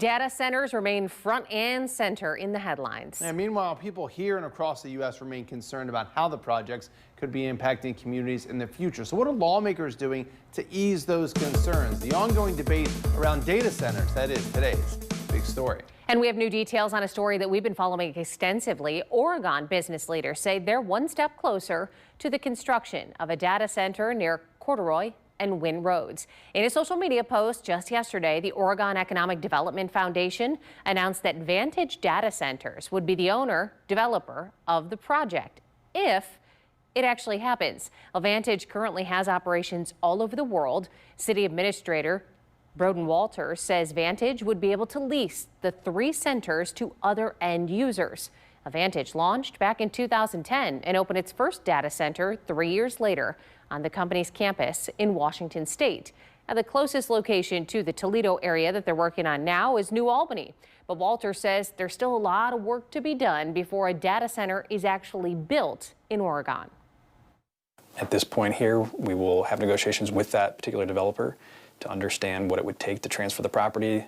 Data centers remain front and center in the headlines. And meanwhile, people here and across the U.S. remain concerned about how the projects could be impacting communities in the future. So what are lawmakers doing to ease those concerns? The ongoing debate around data centers, that is today's big story. And we have new details on a story that we've been following extensively. Oregon business leaders say they're one step closer to the construction of a data center near Corduroy and Wynn Roads. In a social media post just yesterday, the Oregon Economic Development Foundation announced that Vantage Data Centers would be the owner, developer of the project if it actually happens. Well, Vantage currently has operations all over the world. City Administrator Broden Walters says Vantage would be able to lease the 3 centers to other end users. Vantage launched back in 2010 and opened its first data center 3 years later on the company's campus in Washington State. Now, the closest location to the Toledo area that they're working on now is New Albany. But Walters says there's still a lot of work to be done before a data center is actually built in Oregon. At this point here, we will have negotiations with that particular developer to understand what it would take to transfer the property,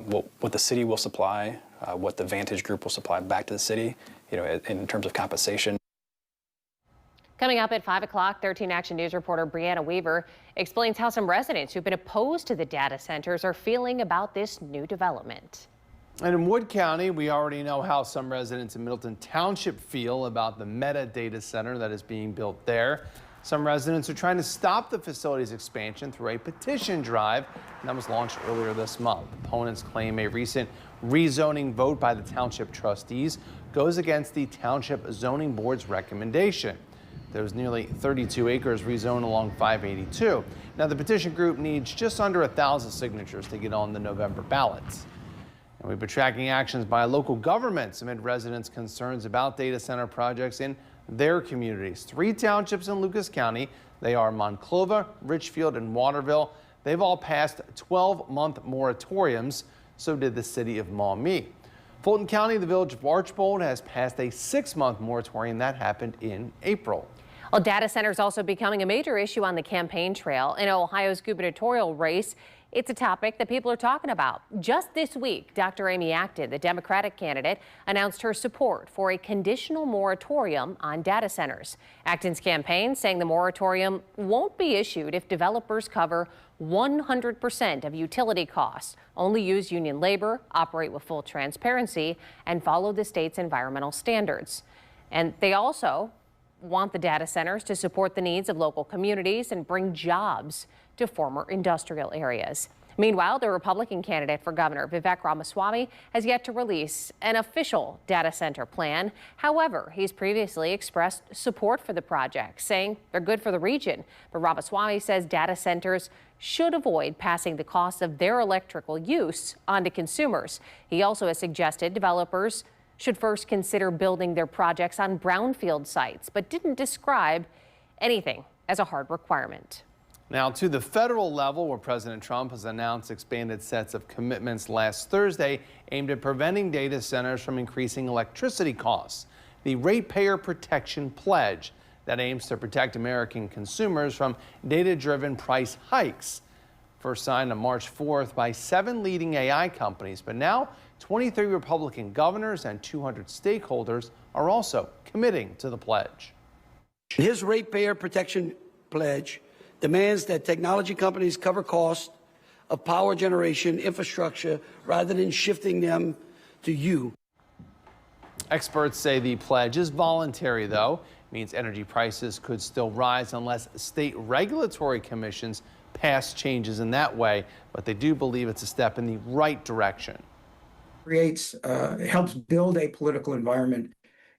what the city will supply, what the Vantage Group will supply back to the city, in terms of compensation. Coming up at 5 o'clock, 13 Action News reporter Brianna Weaver explains how some residents who've been opposed to the data centers are feeling about this new development. And in Wood County, we already know how some residents in Middleton Township feel about the Meta data center that is being built there. Some residents are trying to stop the facility's expansion through a petition drive that was launched earlier this month. Opponents claim a recent rezoning vote by the township trustees goes against the Township Zoning Board's recommendation. There was nearly 32 acres rezoned along 582. Now, the petition group needs just under 1,000 signatures to get on the November ballots. And we've been tracking actions by local governments amid residents' concerns about data center projects in their communities. 3 townships in Lucas County. They are Monclova, Richfield, and Waterville. They've all passed 12-month moratoriums. So did the city of Maumee. Fulton County, the village of Archbold, has passed a 6-month moratorium that happened in April. Well, data centers also becoming a major issue on the campaign trail. In Ohio's gubernatorial race, it's a topic that people are talking about. Just this week, Dr. Amy Acton, the Democratic candidate, announced her support for a conditional moratorium on data centers. Acton's campaign saying the moratorium won't be issued if developers cover 100% of utility costs, only use union labor, operate with full transparency, and follow the state's environmental standards. And they also want the data centers to support the needs of local communities and bring jobs to former industrial areas. Meanwhile, the Republican candidate for governor, Vivek Ramaswamy, has yet to release an official data center plan. However, he's previously expressed support for the project, saying they're good for the region. But Ramaswamy says data centers should avoid passing the cost of their electrical use onto consumers. He also has suggested developers should first consider building their projects on brownfield sites, but didn't describe anything as a hard requirement. Now to the federal level, where President Trump has announced expanded sets of commitments last Thursday aimed at preventing data centers from increasing electricity costs. The Ratepayer Protection Pledge that aims to protect American consumers from data-driven price hikes. First signed on March 4th by 7 leading AI companies, but now 23 Republican governors and 200 stakeholders are also committing to the pledge. His Ratepayer Protection Pledge demands that technology companies cover costs of power generation infrastructure rather than shifting them to you. Experts say the pledge is voluntary, though. It means energy prices could still rise unless state regulatory commissions pass changes in that way, but they do believe it's a step in the right direction. Helps build a political environment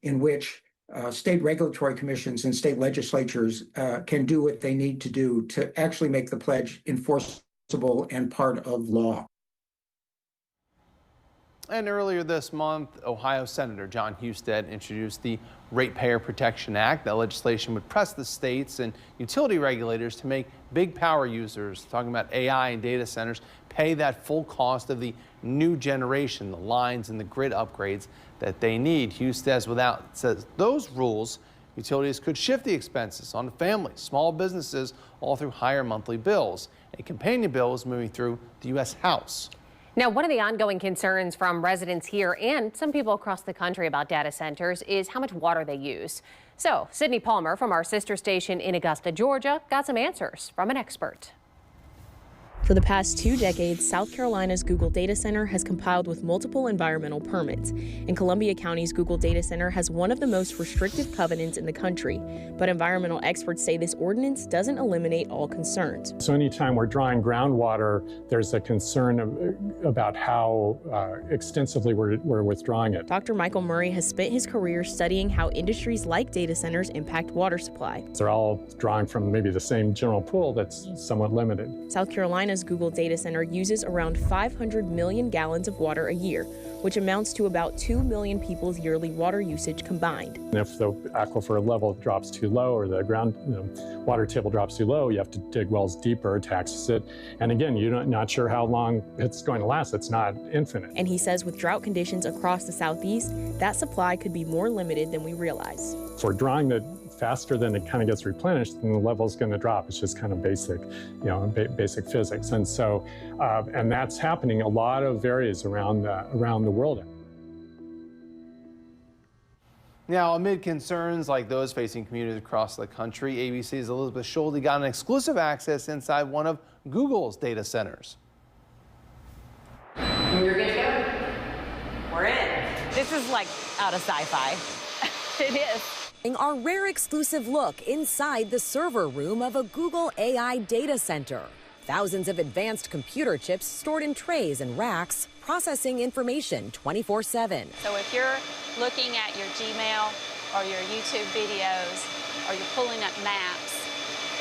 in which state regulatory commissions and state legislatures can do what they need to do to actually make the pledge enforceable and part of law. And earlier this month, Ohio Senator John Husted introduced the Ratepayer Protection Act. That legislation would press the states and utility regulators to make big power users, talking about AI and data centers, pay that full cost of the new generation, the lines and the grid upgrades that they need. Husted says those rules, utilities could shift the expenses on families, small businesses, all through higher monthly bills. A companion bill is moving through the U.S. House. Now, one of the ongoing concerns from residents here and some people across the country about data centers is how much water they use. So, Sydney Palmer from our sister station in Augusta, Georgia, got some answers from an expert. For the past 2 decades, South Carolina's Google Data Center has complied with multiple environmental permits. And Columbia County's Google Data Center has one of the most restrictive covenants in the country. But environmental experts say this ordinance doesn't eliminate all concerns. So anytime we're drawing groundwater, there's a concern about how extensively we're withdrawing it. Dr. Michael Murray has spent his career studying how industries like data centers impact water supply. They're all drawing from maybe the same general pool that's somewhat limited. South Carolina's Google Data Center uses around 500 million gallons of water a year, which amounts to about 2 million people's yearly water usage combined. And if the aquifer level drops too low or the ground water table drops too low, you have to dig wells deeper to access it. And again, you're not sure how long it's going to last. It's not infinite. And he says with drought conditions across the southeast, that supply could be more limited than we realize. If we're drawing it faster than it kind of gets replenished, then the level's going to drop. It's just kind of basic, basic physics. And so, and that's happening a lot of areas around the world. Now, amid concerns like those facing communities across the country, ABC's Elizabeth Schulte got an exclusive access inside one of Google's data centers. You're good to go. We're in. This is like out of sci-fi. It is. Our rare exclusive look inside the server room of a Google AI data center. Thousands of advanced computer chips stored in trays and racks, processing information 24/7. So if you're looking at your Gmail or your YouTube videos or you're pulling up maps,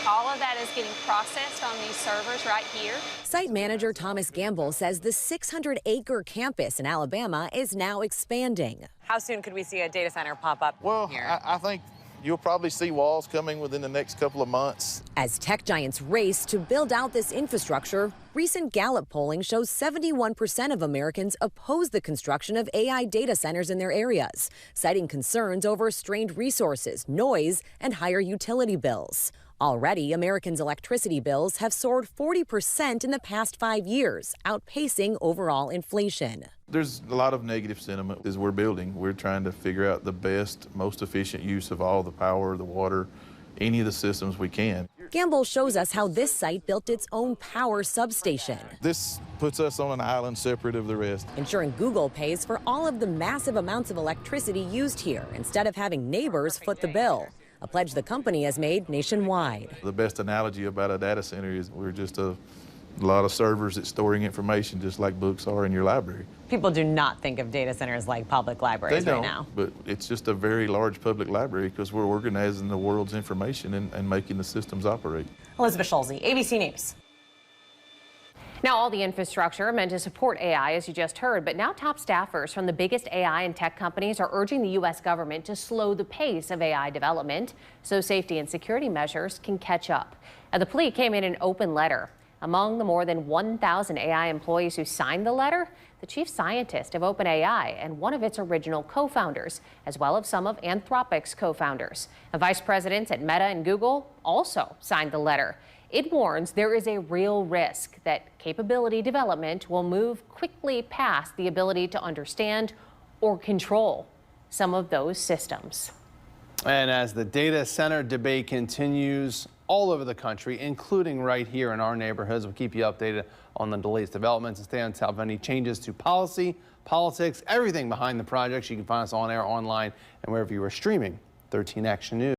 all of that is getting processed on these servers right here. Site manager Thomas Gamble says the 600-acre campus in Alabama is now expanding. How soon could we see a data center pop up here? I think you'll probably see walls coming within the next couple of months. As tech giants race to build out this infrastructure, recent Gallup polling shows 71% of Americans oppose the construction of AI data centers in their areas, citing concerns over strained resources, noise, and higher utility bills. Already, Americans' electricity bills have soared 40% in the past 5 years, outpacing overall inflation. There's a lot of negative sentiment as we're building. We're trying to figure out the best, most efficient use of all the power, the water, any of the systems we can. Gamble shows us how this site built its own power substation. This puts us on an island separate of the rest, ensuring Google pays for all of the massive amounts of electricity used here instead of having neighbors foot the bill. A pledge the company has made nationwide. The best analogy about a data center is we're just a lot of servers that's storing information just like books are in your library. People do not think of data centers like public libraries right now. But it's just a very large public library because we're organizing the world's information and making the systems operate. Elizabeth Schulte, ABC News. Now, all the infrastructure meant to support AI, as you just heard, but now top staffers from the biggest AI and tech companies are urging the U.S. government to slow the pace of AI development so safety and security measures can catch up. Now, the plea came in an open letter. Among the more than 1,000 AI employees who signed the letter, the chief scientist of OpenAI and one of its original co-founders, as well as some of Anthropic's co-founders. Vice presidents at Meta and Google also signed the letter. It warns there is a real risk that capability development will move quickly past the ability to understand or control some of those systems. And as the data center debate continues all over the country, including right here in our neighborhoods, we'll keep you updated on the latest developments and stay on top of any changes to policy, politics, everything behind the projects. You can find us on air, online, and wherever you are streaming 13 Action News.